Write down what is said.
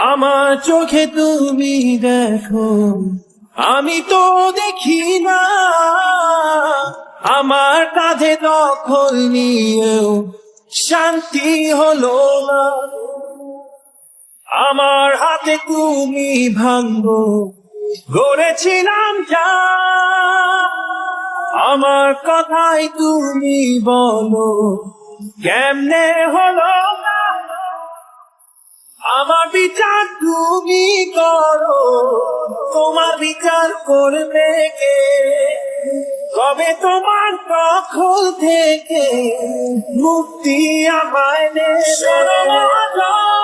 আমার চোখে তুমি দেখো, আমি তো দেখি না। আমার কাঁধে দখল নিয়েও শান্তি হলো না। আমার হাতে তুমি ভাঙবো গড়েছিলাম যা, আমার কথাই তুমি বলো কেমনে হলো না। আমার বিচার তুমি করো, তোমার বিচার করবে কে? কবে তোমার দখল থেকে মুক্তি আমায় দেবে?